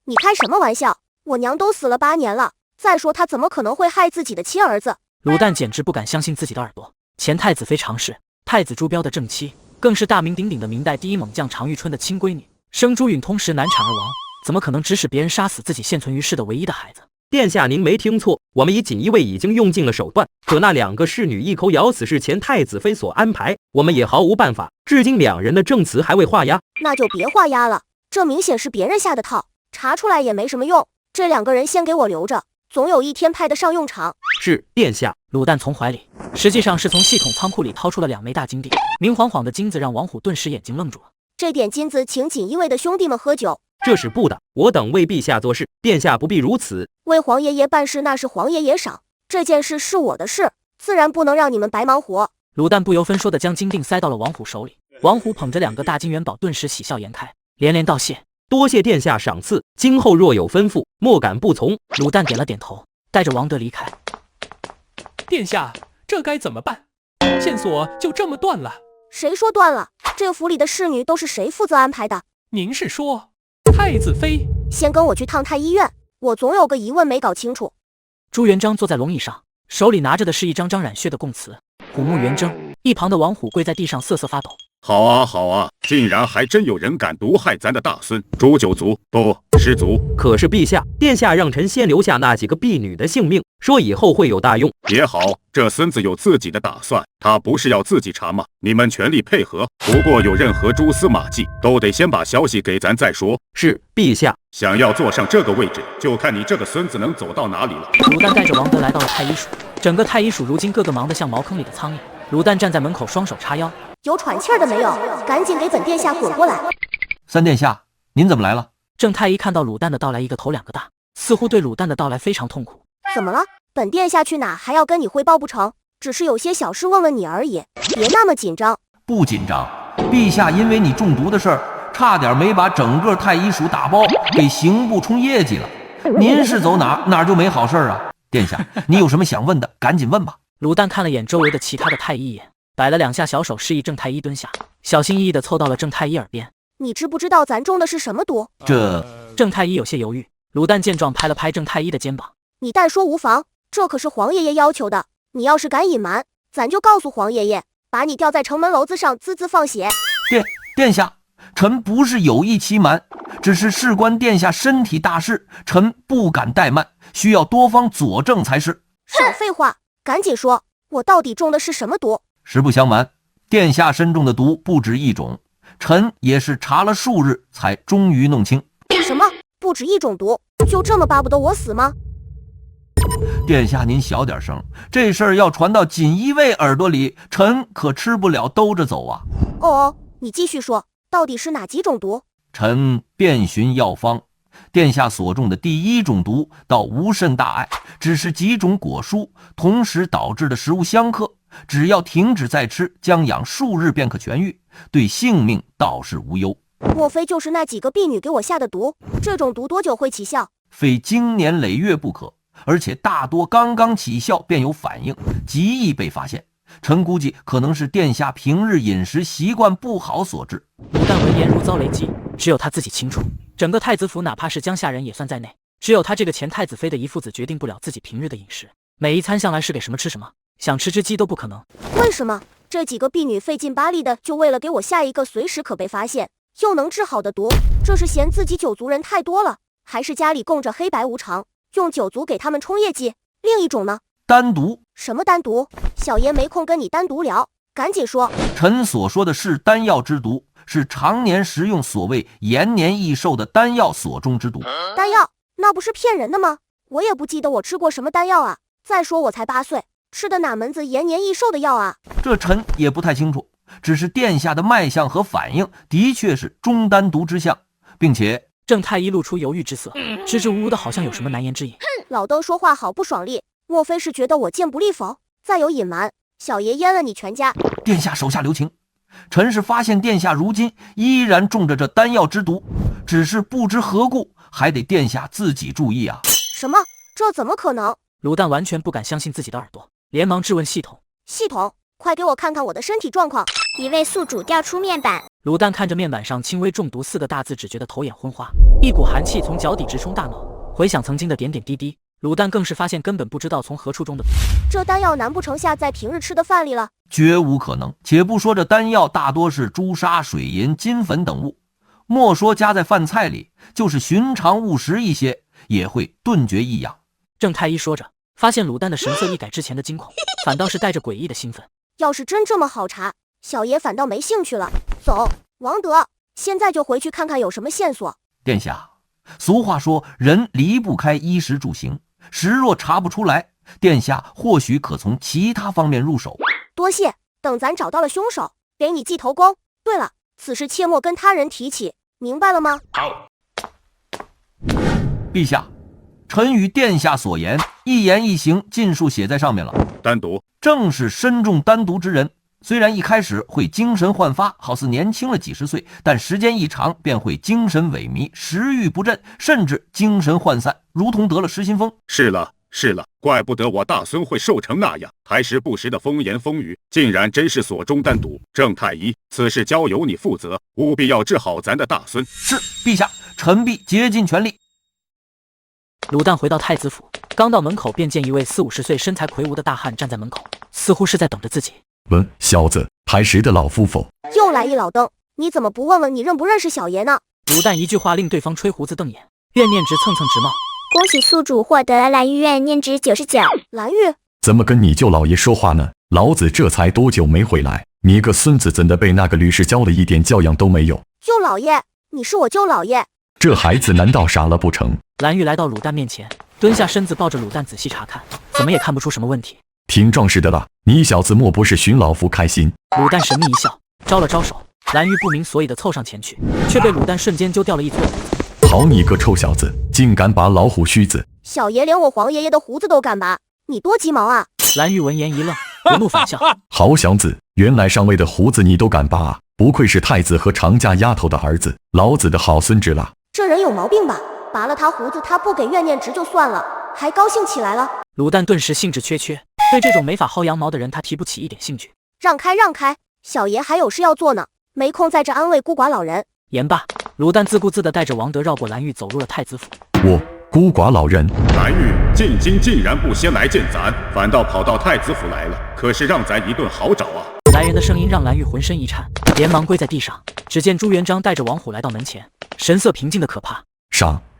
你开什么玩笑？我娘都死了8年了，再说她怎么可能会害自己的亲儿子？卤蛋简直不敢相信自己的耳朵。前太子妃常氏，太子朱标的正妻，更是大名鼎鼎的明代第一猛将常遇春的亲闺女，生朱允通时难产而亡，怎么可能指使别人杀死自己现存于世的唯一的孩子？殿下，您没听错，我们以锦衣卫已经用尽了手段，可那2个侍女一口咬死是前太子妃所安排，我们也毫无办法。至今2人的证词还未画押。那就别画押了，这明显是别人下的套，查出来也没什么用。这2个人先给我留着，总有一天派得上用场。是，殿下。卤蛋从怀里，实际上是从系统仓库里掏出了2枚大金锭，明晃晃的金子让王虎顿时眼睛愣住了。这点金子请锦衣卫的兄弟们喝酒。这是不的，我等为陛下做事，殿下不必如此。为皇爷爷办事那是皇爷爷赏，这件事是我的事，自然不能让你们白忙活。卤蛋不由分说的将金锭塞到了王虎手里，王虎捧着2个大金元宝，顿时喜笑颜开，连连道谢。多谢殿下赏赐，今后若有吩咐，莫敢不从。卤蛋点了点头，带着王德离开。殿下，这该怎么办？线索就这么断了？谁说断了？这个府里的侍女都是谁负责安排的？您是说太子妃？先跟我去趟太医院，我总有个疑问没搞清楚。朱元璋坐在龙椅上，手里拿着的是一张张染血的供词。虎目圆睁，一旁的王虎跪在地上瑟瑟发抖。好啊好啊，竟然还真有人敢毒害咱的大孙朱九族，不10族。可是陛下，殿下让臣先留下那几个婢女的性命，说以后会有大用。也好，这孙子有自己的打算，他不是要自己查吗？你们全力配合，不过有任何蛛丝马迹，都得先把消息给咱再说。是，陛下。想要坐上这个位置，就看你这个孙子能走到哪里了。卤蛋带着王德来到了太医署，整个太医署如今个个忙得像茅坑里的苍蝇。卤蛋站在门口，双手叉腰。有喘气儿的没有？赶紧给本殿下滚过来！三殿下，您怎么来了？郑太医看到卤蛋的到来，一个头2个大，似乎对卤蛋的到来非常痛苦。怎么了？本殿下去哪还要跟你汇报不成？只是有些小事问问你而已，别那么紧张。不紧张，陛下因为你中毒的事儿，差点没把整个太医署打包，给刑部冲业绩了。您是走哪就没好事啊？殿下，你有什么想问的，赶紧问吧。卤蛋看了眼周围的其他的太医一眼，摆了2下小手示意郑太医蹲下，小心翼翼地凑到了郑太医耳边。你知不知道咱中的是什么毒？郑太医有些犹豫。卤蛋见状拍了拍郑太医的肩膀。你但说无妨，这可是皇爷爷要求的，你要是敢隐瞒，咱就告诉皇爷爷，把你吊在城门楼子上滋滋放血。殿下，臣不是有意欺瞒，只是事关殿下身体大事，臣不敢怠慢，需要多方佐证才是。少废话，赶紧说，我到底中的是什么毒？实不相瞒，殿下身中的毒不止1种，臣也是查了数日才终于弄清。什么？不止1种毒？就这么巴不得我死吗？殿下您小点声，这事儿要传到锦衣卫耳朵里，臣可吃不了兜着走啊。哦，你继续说，到底是哪几种毒？臣遍寻药方，殿下所中的第1种毒倒无甚大碍，只是几种果蔬同时导致的食物相克，只要停止再吃，将养数日便可痊愈，对性命倒是无忧。莫非就是那几个婢女给我下的毒？这种毒多久会起效？非经年累月不可，而且大多刚刚起效便有反应，极易被发现。臣估计可能是殿下平日饮食习惯不好所致。卤蛋闻言如遭雷击，只有他自己清楚，整个太子府哪怕是江夏人也算在内，只有他这个前太子妃的遗父子决定不了自己平日的饮食，每一餐向来是给什么吃什么，想吃只鸡都不可能。为什么这几个婢女费劲巴力的，就为了给我下一个随时可被发现又能治好的毒？这是嫌自己9族人太多了，还是家里供着黑白无常，用9族给他们冲业绩？另一种呢？单独？什么单独？小爷没空跟你单独聊，赶紧说。臣所说的是丹药之毒，是常年食用所谓延年益寿的丹药所中之毒。丹药？那不是骗人的吗？我也不记得我吃过什么丹药啊。再说我才8岁，吃的哪门子延年益寿的药啊？这臣也不太清楚，只是殿下的脉象和反应的确是中丹毒之象，并且郑太医露出犹豫之色，支支吾吾的好像有什么难言之隐。老登说话好不爽利，莫非是觉得我剑不利否？再有隐瞒，小爷阉了你全家。殿下手下留情，臣是发现殿下如今依然中着这丹药之毒，只是不知何故，还得殿下自己注意啊。什么？这怎么可能？卤蛋完全不敢相信自己的耳朵，连忙质问系统。系统，快给我看看我的身体状况。一位宿主调出面板。卤蛋看着面板上轻微中毒4个大字，只觉得头眼昏花，一股寒气从脚底直冲大脑。回想曾经的点点滴滴，卤蛋更是发现根本不知道从何处中的毒。这丹药难不成下在平日吃的饭里了？绝无可能。且不说这丹药大多是朱砂、水银、金粉等物，莫说加在饭菜里，就是寻常误食一些，也会顿觉异样。郑太医说着，发现卤蛋的神色一改之前的惊恐，反倒是带着诡异的兴奋。要是真这么好查，小爷反倒没兴趣了。走，王德，现在就回去看看有什么线索。殿下，俗话说人离不开衣食住行，实若查不出来，殿下或许可从其他方面入手。多谢，等咱找到了凶手，给你记头功。对了，此事切莫跟他人提起，明白了吗？好。陛下，臣与殿下所言，一言一行尽数写在上面了。单独正是身中丹毒之人，虽然一开始会精神焕发，好似年轻了几十岁，但时间一长便会精神萎靡，食欲不振，甚至精神涣散，如同得了失心疯。是了，怪不得我大孙会瘦成那样，还时不时的风言风语，竟然真是所中丹毒。郑太医，此事交由你负责，务必要治好咱的大孙。是，陛下，臣必竭尽全力。卤蛋回到太子府，刚到门口便见一位40-50岁、身材魁梧的大汉站在门口，似乎是在等着自己。问小子，还识得老夫否？又来一老邓，你怎么不问问你认不认识小爷呢？卤蛋一句话令对方吹胡子瞪眼，怨念值蹭蹭直冒。恭喜宿主获得蓝玉怨念值99。蓝玉，怎么跟你舅老爷说话呢？老子这才多久没回来，你个孙子怎的被那个律师教了一点教养都没有？舅老爷，你是我舅老爷。这孩子难道傻了不成？蓝玉来到卤蛋面前，蹲下身子抱着卤蛋仔细查看，怎么也看不出什么问题。挺壮实的了，你小子莫不是寻老夫开心？卤蛋神秘一笑，招了招手。蓝玉不明所以的凑上前去，却被卤蛋瞬间揪掉了一撮胡子。好你个臭小子，竟敢拔老虎须子！小爷连我皇爷爷的胡子都敢拔，你多鸡毛啊！蓝玉闻言一愣，不怒反笑。好小子，原来上尉的胡子你都敢拔啊！不愧是太子和常家丫头的儿子，老子的好孙子啦！这人有毛病吧？拔了他胡子，他不给怨念值就算了，还高兴起来了。卤蛋顿时兴致缺缺，对这种没法薅羊毛的人，他提不起一点兴趣。让开让开，小爷还有事要做呢，没空在这安慰孤寡老人。言罢，卤蛋自顾自地带着王德绕过蓝玉，走入了太子府。我孤寡老人，蓝玉进京竟然不先来见咱，反倒跑到太子府来了，可是让咱一顿好找啊！来人的声音让蓝玉浑身一颤，连忙跪在地上。只见朱元璋带着王虎来到门前，神色平静的可怕。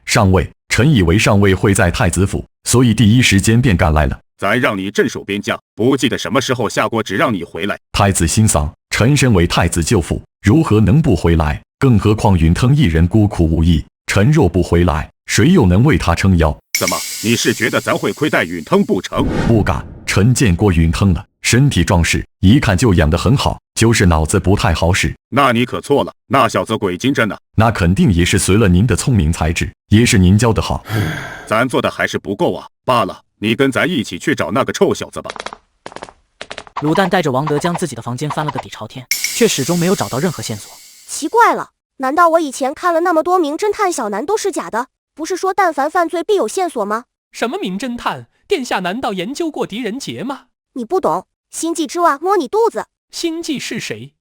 上尉，臣以为上尉会在太子府，所以第一时间便赶来了。咱让你镇守边疆，不记得什么时候下过旨让你回来。太子心丧，臣身为太子舅父，如何能不回来？更何况允腾一人孤苦无依，臣若不回来，谁又能为他撑腰？怎么，你是觉得咱会亏待允腾不成？不敢，臣见过允腾了，身体壮实，一看就养得很好，就是脑子不太好使。那你可错了，那小子鬼精着呢。那肯定也是随了您的聪明才智，也是您教得好。咱做的还是不够啊。罢了，你跟咱一起去找那个臭小子吧。卤蛋带着王德将自己的房间翻了个底朝天，却始终没有找到任何线索。奇怪了，难道我以前看了那么多名侦探小男都是假的？不是说但凡犯罪必有线索吗？什么名侦探？殿下难道研究过狄仁杰吗？你不懂，星际之蛙摸你肚子。星际是谁？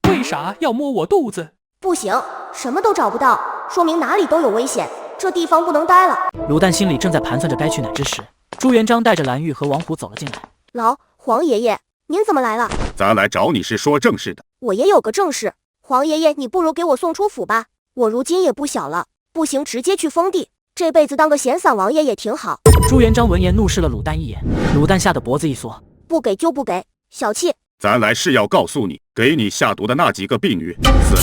为啥要摸我肚子？不行，什么都找不到，说明哪里都有危险，这地方不能待了。卤蛋心里正在盘算着该去哪之时，朱元璋带着蓝玉和王虎走了进来。黄爷爷，您怎么来了？咱来找你是说正事的。我也有个正事，黄爷爷，你不如给我送出府吧，我如今也不小了，不行直接去封地，这辈子当个闲散王爷也挺好。朱元璋闻言怒视了卤蛋一眼，卤蛋吓得脖子一缩，不给就不给，小气。咱来是要告诉你，给你下毒的那几个婢女死了。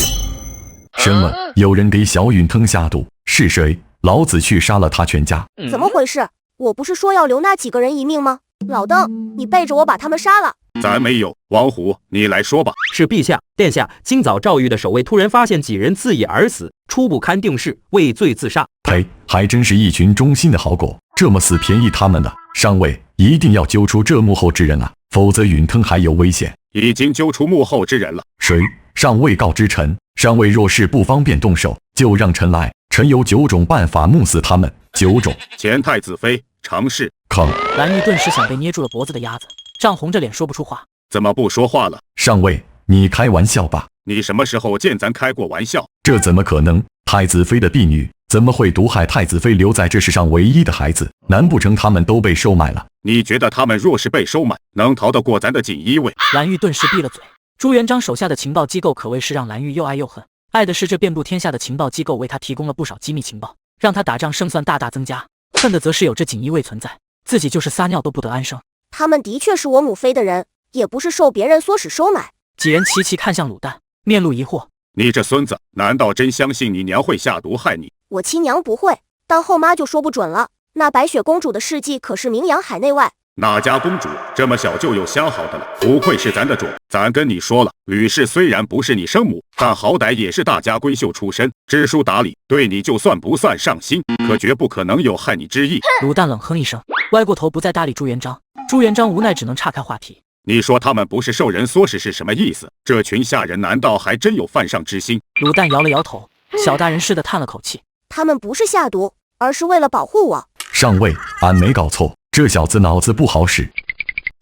什么？有人给小允腾下毒？是谁？老子去杀了他全家！怎么回事？我不是说要留那几个人一命吗？老邓，你背着我把他们杀了。咱没有。王虎，你来说吧。是陛下，殿下，今早诏狱的守卫突然发现几人自缢而死，初不堪定事，畏罪自杀。呸！还真是一群忠心的好狗，这么死便宜他们了。上尉一定要揪出这幕后之人啊，否则允腾还有危险。已经揪出幕后之人了。谁？上尉告知臣，上尉若是不方便动手，就让臣来，臣有9种办法目死他们。9种。前太子妃常氏。坑！蓝玉顿时想被捏住了脖子的鸭子，涨红着脸说不出话。怎么不说话了？上尉，你开玩笑吧？你什么时候见咱开过玩笑？这怎么可能？太子妃的婢女怎么会毒害太子妃留在这世上唯一的孩子？难不成他们都被收买了？你觉得他们若是被收买，能逃得过咱的锦衣卫？蓝玉顿时闭了嘴。朱元璋手下的情报机构可谓是让蓝玉又爱又恨。爱的是这遍布天下的情报机构为他提供了不少机密情报，让他打仗胜算大大增加。恨的则是有这锦衣卫存在，自己就是撒尿都不得安生。他们的确是我母妃的人，也不是受别人唆使收买。几人齐齐看向鲁旦，面露疑惑。你这孙子，难道真相信你娘会下毒害你？我亲娘不会，但后妈就说不准了。那白雪公主的事迹可是名扬海内外。哪家公主这么小就有相好的了？不愧是咱的种。咱跟你说了，吕氏虽然不是你生母，但好歹也是大家闺秀出身，知书达理，对你就算不算上心，可绝不可能有害你之意。鲁旦冷哼一声，歪过头不再搭理朱元璋。朱元璋无奈只能岔开话题。你说他们不是受人唆使是什么意思？这群下人难道还真有犯上之心？鲁旦摇了摇头，小大人似的叹了口气。他们不是下毒，而是为了保护我。上尉，俺没搞错，这小子脑子不好使。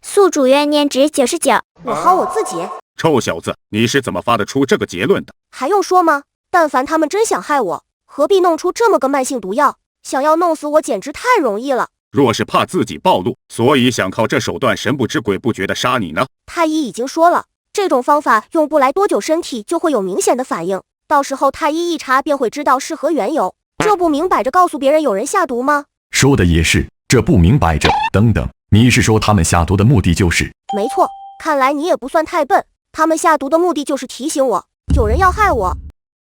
宿主愿念值99。我好我自己。臭小子，你是怎么发得出这个结论的？还用说吗？但凡他们真想害我，何必弄出这么个慢性毒药？想要弄死我简直太容易了。若是怕自己暴露，所以想靠这手段神不知鬼不觉地杀你呢？太医已经说了，这种方法用不来多久，身体就会有明显的反应，到时候太医一查便会知道是何缘由。这不明摆着告诉别人有人下毒吗？说的也是，这不明摆着。等等，你是说他们下毒的目的就是？没错，看来你也不算太笨，他们下毒的目的就是提醒我，有人要害我。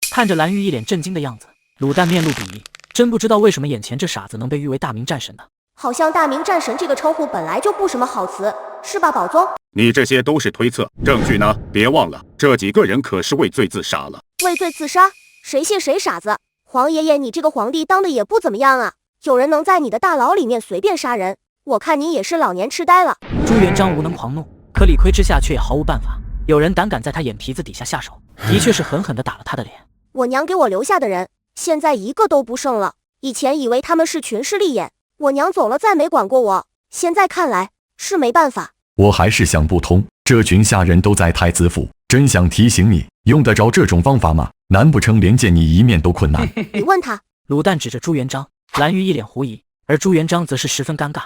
看着蓝玉一脸震惊的样子，鲁旦面露鄙夷，真不知道为什么眼前这傻子能被誉为大明战神呢？好像大明战神这个称呼本来就不什么好词，是吧，宝宗？你这些都是推测，证据呢？别忘了，这几个人可是畏罪自杀了。畏罪自杀？谁信谁傻子？皇爷爷，你这个皇帝当的也不怎么样啊！有人能在你的大牢里面随便杀人，我看你也是老年痴呆了。朱元璋无能狂怒，可理亏之下却也毫无办法。有人胆敢在他眼皮子底下下手，的确是狠狠地打了他的脸。我娘给我留下的人，现在一个都不剩了。以前以为他们是群势利眼，我娘走了再没管过我，现在看来是没办法。我还是想不通，这群下人都在太子府，真想提醒你，用得着这种方法吗？难不成连见你一面都困难？你问他。鲁旦指着朱元璋，蓝玉一脸狐疑，而朱元璋则是十分尴尬。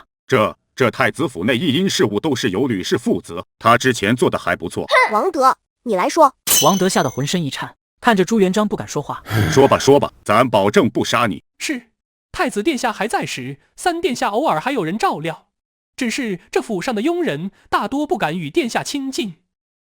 这太子府内一应事务都是由吕氏负责，他之前做的还不错。王德，你来说。王德吓得浑身一颤，看着朱元璋不敢说话。说吧，咱保证不杀你。是，太子殿下还在时，三殿下偶尔还有人照料，只是这府上的佣人大多不敢与殿下亲近，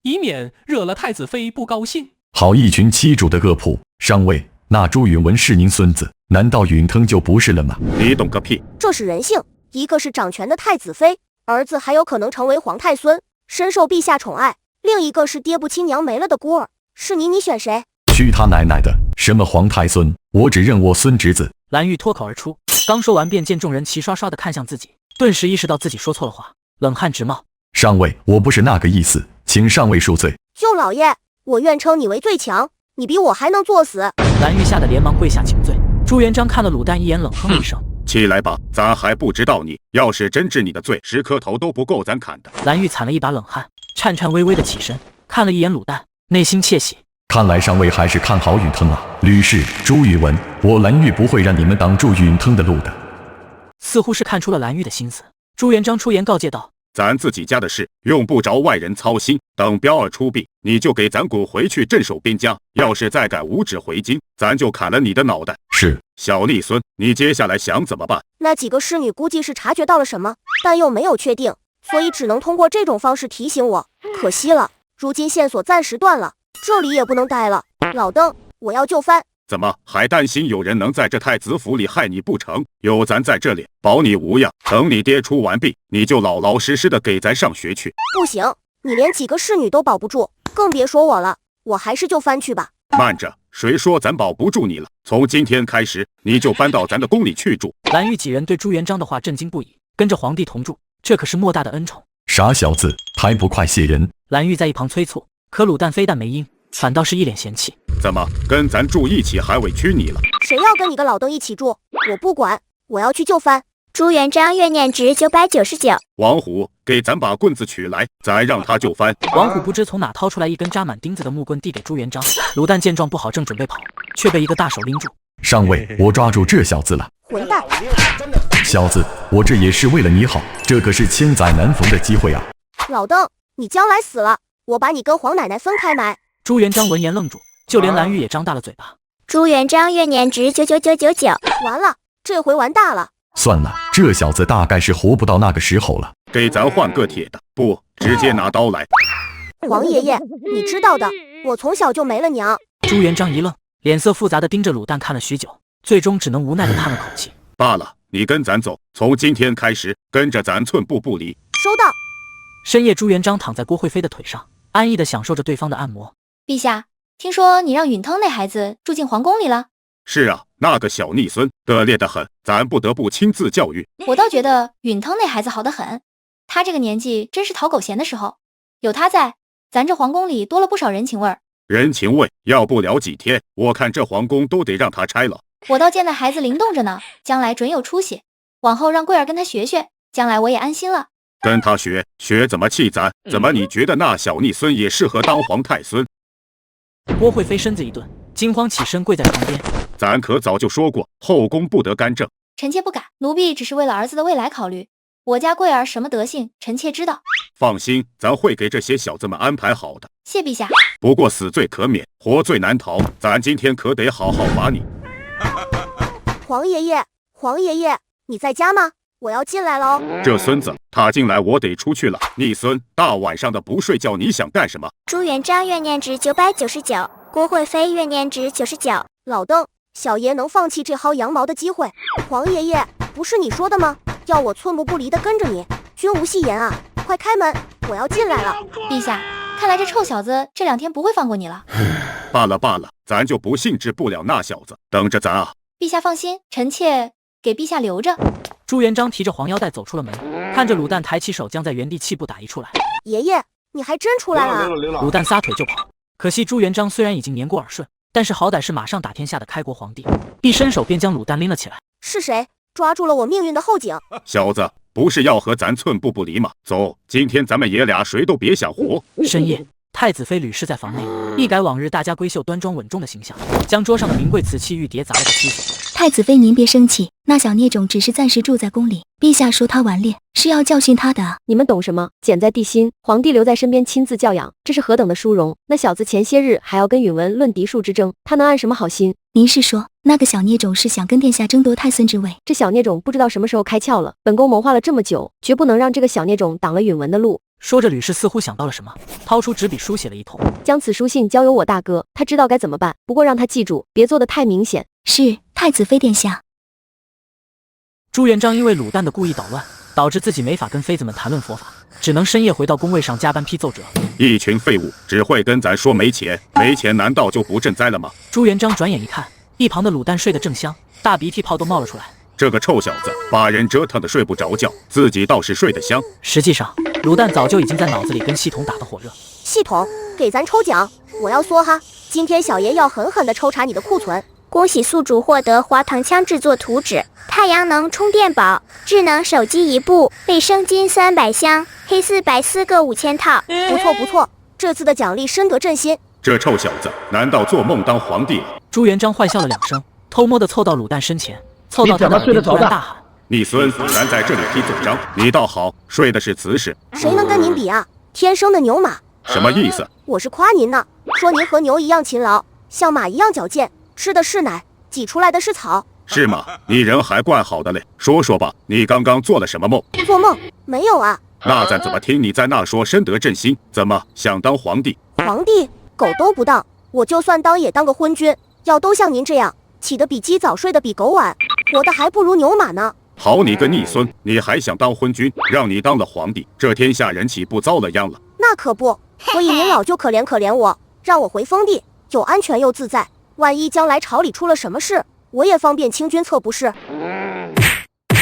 以免惹了太子妃不高兴。好一群欺主的恶仆！上尉，那朱允文是您孙子，难道允腾就不是了吗？你懂个屁！这是人性，一个是掌权的太子妃，儿子还有可能成为皇太孙，深受陛下宠爱；另一个是爹不亲娘没了的孤儿。是你选谁？去他奶奶的！什么皇太孙？我只认我孙侄子。蓝玉脱口而出，刚说完便见众人齐刷刷地看向自己，顿时意识到自己说错了话，冷汗直冒。上尉，我不是那个意思，请上尉恕罪。舅老爷，我愿称你为最强，你比我还能作死。蓝玉吓得连忙跪下请罪。朱元璋看了鲁旦一眼，冷哼一声：起来吧，咱还不知道你，要是真治你的罪，10颗头都不够咱砍的。蓝玉惨了一把冷汗，颤颤巍巍地起身，看了一眼鲁旦，内心窃喜。看来上尉还是看好允腾啊！吕氏、朱允文，我蓝玉不会让你们挡住允腾的路的。似乎是看出了蓝玉的心思，朱元璋出言告诫道：咱自己家的事用不着外人操心，等彪儿出殡，你就给咱滚回去镇守边疆，要是再敢无旨回京，咱就砍了你的脑袋。是。小逆孙，你接下来想怎么办？那几个侍女估计是察觉到了什么，但又没有确定，所以只能通过这种方式提醒我。可惜了，如今线索暂时断了，这里也不能待了。老登，我要就范。怎么还担心有人能在这太子府里害你不成？有咱在这里，保你无恙。等你爹出完殡，你就老老实实的给咱上学去。不行，你连几个侍女都保不住，更别说我了。我还是就范去吧。慢着，谁说咱保不住你了？从今天开始，你就搬到咱的宫里去住。蓝玉几人对朱元璋的话震惊不已，跟着皇帝同住，这可是莫大的恩宠。傻小子，还不快谢人！蓝玉在一旁催促，可鲁旦非但没应，反倒是一脸嫌弃。怎么跟咱住一起还委屈你了？谁要跟你个老登一起住？我不管，我要去就范。朱元璋怨念值999。王虎，给咱把棍子取来，咱让他就翻。王虎不知从哪掏出来一根扎满钉子的木棍，递给朱元璋。卤蛋见状不好，正准备跑，却被一个大手拎住。上尉，我抓住这小子了。混蛋！小子，我这也是为了你好，这可是千载难逢的机会啊！老邓，你将来死了，我把你跟黄奶奶分开埋。朱元璋闻言愣住，就连蓝玉也张大了嘴巴。朱元璋怨念值99999。完了，这回完大了。算了，这小子大概是活不到那个时候了。给咱换个铁的，不，直接拿刀来。黄爷爷，你知道的，我从小就没了娘。朱元璋一愣，脸色复杂的盯着卤蛋看了许久，最终只能无奈的叹了口气。罢了，你跟咱走，从今天开始跟着咱寸步不离。收到。深夜，朱元璋躺在郭惠妃的腿上，安逸的享受着对方的按摩。陛下，听说你让允腾那孩子住进皇宫里了？是啊，那个小逆孙恶劣得很，咱不得不亲自教育。我倒觉得允腾那孩子好得很，他这个年纪真是讨狗嫌的时候，有他在，咱这皇宫里多了不少人情味儿。人情味要不了几天，我看这皇宫都得让他拆了。我倒见那孩子灵动着呢，将来准有出息。往后让贵儿跟他学学，将来我也安心了。跟他学怎么气咱？怎么你觉得那小逆孙也适合当皇太孙？郭惠妃身子一顿，惊慌起身跪在床边。咱可早就说过，后宫不得干政。臣妾不敢，奴婢只是为了儿子的未来考虑。我家贵儿什么德性，臣妾知道。放心，咱会给这些小子们安排好的。谢陛下。不过死罪可免，活罪难逃，咱今天可得好好罚你。黄爷爷，黄爷爷，你在家吗？我要进来了哦。这孙子，他进来我得出去了。逆孙，大晚上的不睡觉，你想干什么？朱元璋怨念值999，郭惠妃怨念值99。老邓，小爷能放弃这薅羊毛的机会？黄爷爷，不是你说的吗？要我寸步不离的跟着你，君无戏言啊！快开门，我要进来了。陛下，看来这臭小子这2天不会放过你了。罢了罢了，咱就不兴致不了那小子，等着咱啊！陛下放心，臣妾给陛下留着。朱元璋提着黄腰带走出了门，看着卤蛋抬起手将在原地气不打一处来。爷爷，你还真出来了啊！卤蛋撒腿就跑。可惜朱元璋虽然已经年过耳顺，但是好歹是马上打天下的开国皇帝，一伸手便将卤蛋拎了起来。是谁抓住了我命运的后颈？小子，不是要和咱寸步不离吗？走，今天咱们爷俩谁都别想活。深夜，太子妃吕氏在房内一改往日大家闺秀端庄稳重的形象，将桌上的名贵瓷器玉碟砸了个稀碎。太子妃您别生气，那小孽种只是暂时住在宫里，陛下说他顽劣是要教训他的。你们懂什么？简在地心，皇帝留在身边亲自教养，这是何等的殊荣。那小子前些日还要跟允文论嫡庶之争，他能安什么好心？您是说那个小孽种是想跟殿下争夺太孙之位？这小孽种不知道什么时候开窍了，本宫谋划了这么久，绝不能让这个小孽种挡了允文的路。说着，吕氏似乎想到了什么，掏出纸笔书写了一通，将此书信交由我大哥，他知道该怎么办，不过让他记住，别做得太明显。是，太子妃殿下。朱元璋因为卤蛋的故意捣乱，导致自己没法跟妃子们谈论佛法，只能深夜回到宫位上加班批奏折。一群废物，只会跟咱说没钱，没钱难道就不赈灾了吗？朱元璋转眼一看，一旁的卤蛋睡得正香，大鼻涕泡都冒了出来。这个臭小子把人折腾得睡不着觉，自己倒是睡得香。实际上，卤蛋早就已经在脑子里跟系统打得火热。系统，给咱抽奖！我要梭哈！今天小爷要狠狠地抽查你的库存。恭喜宿主获得滑膛枪制作图纸、太阳能充电宝、智能手机1部、卫生巾300箱、黑丝白丝各5000套。不错不错，这次的奖励深得朕心。这臭小子难道做梦当皇帝了？朱元璋坏笑了2声，偷摸地凑到卤蛋身前，凑到他的耳边突然大喊：“逆孙，咱在这里批奏章，你倒好，睡的是瓷实。谁能跟您比啊？天生的牛马。什么意思？我是夸您呢，说您和牛一样勤劳，像马一样矫健。吃的是奶，挤出来的是草，是吗？你人还怪好的嘞，说说吧，你刚刚做了什么梦？做梦？没有啊。那咱怎么听你在那说深得朕心？怎么想当皇帝？皇帝狗都不当，我就算当也当个昏君。要都像您这样，起得比鸡早，睡得比狗晚，活得还不如牛马呢。好你个逆孙，你还想当昏君？让你当了皇帝，这天下人岂不遭了殃了？那可不，所以您老就可怜可怜我，让我回封地，又安全又自在。万一将来朝里出了什么事，我也方便清君侧，不是？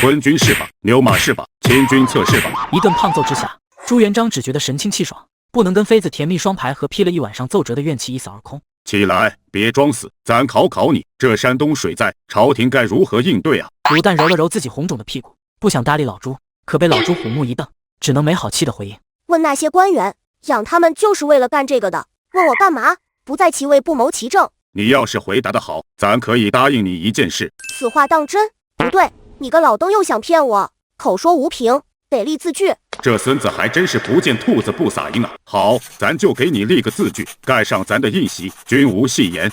昏君是吧？牛马是吧？清君侧是吧？一顿胖揍之下，朱元璋只觉得神清气爽，不能跟妃子甜蜜双排和批了一晚上奏折的怨气一扫而空。起来，别装死，咱考考你，这山东水灾，朝廷该如何应对啊？卤蛋揉了揉自己红肿的屁股，不想搭理老朱，可被老朱虎目一瞪，只能没好气的回应。问那些官员，养他们就是为了干这个的，问我干嘛？不在其位不谋其政。你要是回答得好，咱可以答应你一件事。此话当真？不对，你个老邓又想骗我，口说无凭，得立字据。这孙子还真是不见兔子不撒鹰啊！好，咱就给你立个字据，盖上咱的印玺，君无戏言。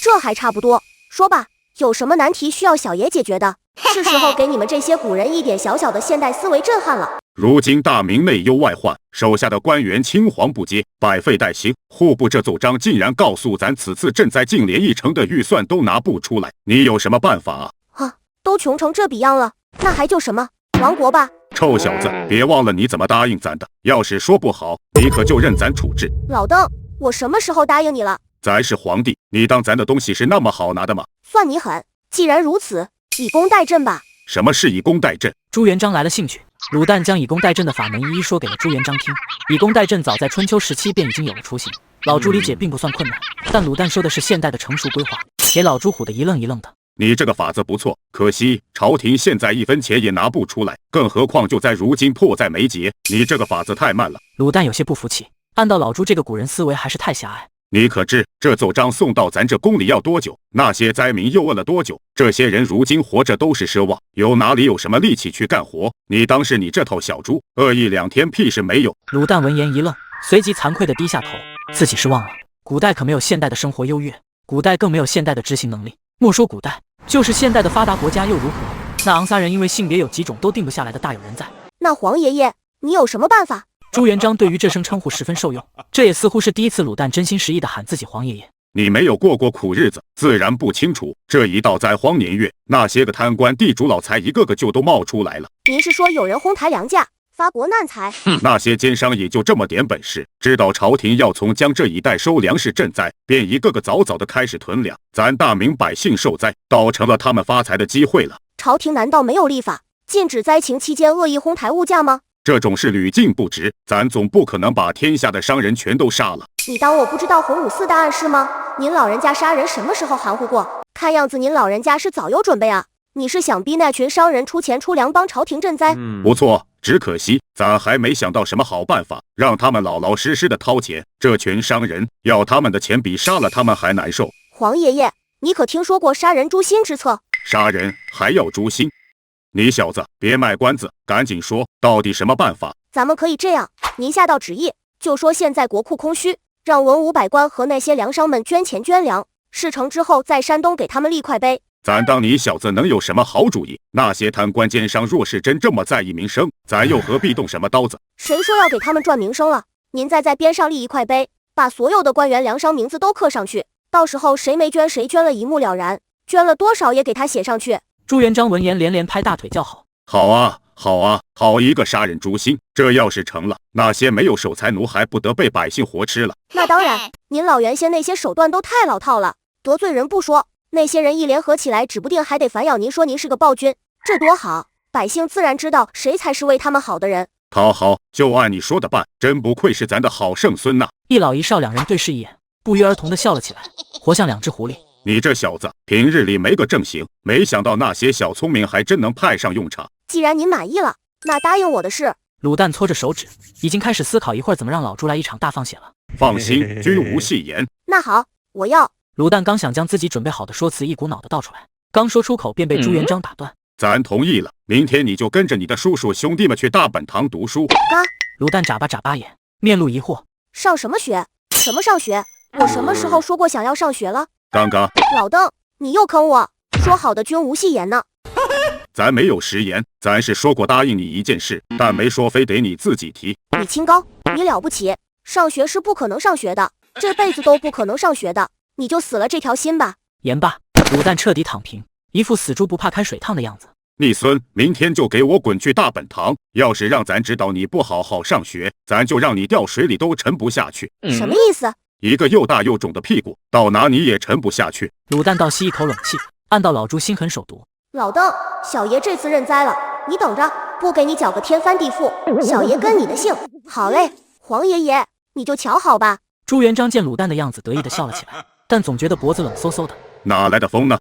这还差不多，说吧，有什么难题需要小爷解决的？是时候给你们这些古人一点小小的现代思维震撼了。如今大明内忧外患，手下的官员青黄不接，百废待兴。户部这奏章竟然告诉咱，此次赈灾竟连1成的预算都拿不出来，你有什么办法啊？都穷成这逼样了，那还救什么？亡国吧！臭小子，别忘了你怎么答应咱的，要是说不好，你可就任咱处置。老邓，我什么时候答应你了？咱是皇帝，你当咱的东西是那么好拿的吗？算你狠！既然如此，以工代赈吧。什么是以工代赈？朱元璋来了兴趣，鲁旦将以工代赈的法门一一说给了朱元璋听。以工代赈早在春秋时期便已经有了雏形，老朱理解并不算困难，但鲁旦说的是现代的成熟规划，给老朱唬得一愣一愣的。你这个法子不错，可惜朝廷现在1分钱也拿不出来，更何况就在如今迫在眉睫，你这个法子太慢了。鲁旦有些不服气，按照老朱这个古人思维还是太狭隘。你可知这奏章送到咱这宫里要多久？那些灾民又饿了多久？这些人如今活着都是奢望，哪里有什么力气去干活？你当是你这头小猪，饿1-2天屁事没有。鲁旦闻言一愣，随即惭愧地低下头，自己是忘了，古代可没有现代的生活优越，古代更没有现代的执行能力。莫说古代，就是现代的发达国家又如何？那昂撒人因为性别有几种都定不下来的大有人在。那黄爷爷，你有什么办法？朱元璋对于这声称呼十分受用，这也似乎是第一次鲁旦真心实意地喊自己黄爷爷。你没有过苦日子，自然不清楚。这一到灾荒年月，那些个贪官地主老财一个个就都冒出来了。您是说有人哄抬粮价，发国难财？那些奸商也就这么点本事，知道朝廷要从江这一带收粮食赈灾，便一个个早早的开始囤粮，咱大明百姓受灾，倒成了他们发财的机会了。朝廷难道没有立法禁止灾情期间恶意哄抬物价吗？这种事屡禁不止，咱总不可能把天下的商人全都杀了。你当我不知道洪武4大案是吗？您老人家杀人什么时候含糊过？看样子您老人家是早有准备啊！你是想逼那群商人出钱出粮帮朝廷赈灾？不错，只可惜咱还没想到什么好办法，让他们老老实实的掏钱。这群商人要他们的钱比杀了他们还难受。黄爷爷，你可听说过杀人诛心之策？杀人还要诛心？你小子别卖关子，赶紧说，到底什么办法？咱们可以这样，您下道旨意，就说现在国库空虚，让文武百官和那些粮商们捐钱捐粮，事成之后在山东给他们立块碑。咱当你小子能有什么好主意？那些贪官奸商若是真这么在意名声，咱又何必动什么刀子？谁说要给他们赚名声了？您再在边上立一块碑，把所有的官员粮商名字都刻上去，到时候谁没捐谁捐了一目了然，捐了多少也给他写上去。朱元璋闻言连连拍大腿叫好。好啊，好啊，好一个杀人诛心！这要是成了，那些没有守财奴还不得被百姓活吃了？那当然，您老原先那些手段都太老套了，得罪人不说，那些人一联合起来，指不定还得反咬您说您是个暴君，这多好，百姓自然知道谁才是为他们好的人。好好，就按你说的办，真不愧是咱的好圣孙呐！一老一少两人对视一眼，不约而同地笑了起来，活像两只狐狸。你这小子平日里没个正形，没想到那些小聪明还真能派上用场。既然您满意了，那答应我的事。鲁旦搓着手指，已经开始思考一会儿怎么让老朱来一场大放血了。放心，君无戏言。那好，我要。鲁旦刚想将自己准备好的说辞一股脑的道出来，刚说出口便被朱元璋打断。咱同意了，明天你就跟着你的叔叔兄弟们去大本堂读书。鲁旦眨巴眼，面露疑惑。上什么学？什么上学？我什么时候说过想要上学了？刚刚。老邓，你又坑我，说好的君无戏言呢？咱没有食言，咱是说过答应你一件事，但没说非得你自己提。你清高，你了不起，上学是不可能上学的，这辈子都不可能上学的，你就死了这条心吧。言罢，鲁旦彻底躺平，一副死猪不怕开水烫的样子。逆孙，明天就给我滚去大本堂！要是让咱知道你不好好上学，咱就让你掉水里都沉不下去。什么意思？一个又大又肿的屁股，到哪你也沉不下去。鲁旦倒吸一口冷气，按到老朱心狠手毒。老邓，小爷这次认栽了，你等着，不给你搅个天翻地覆，小爷跟你的姓。好嘞，黄爷爷，你就瞧好吧。朱元璋见鲁旦的样子，得意地笑了起来，但总觉得脖子冷飕飕的。哪来的风呢？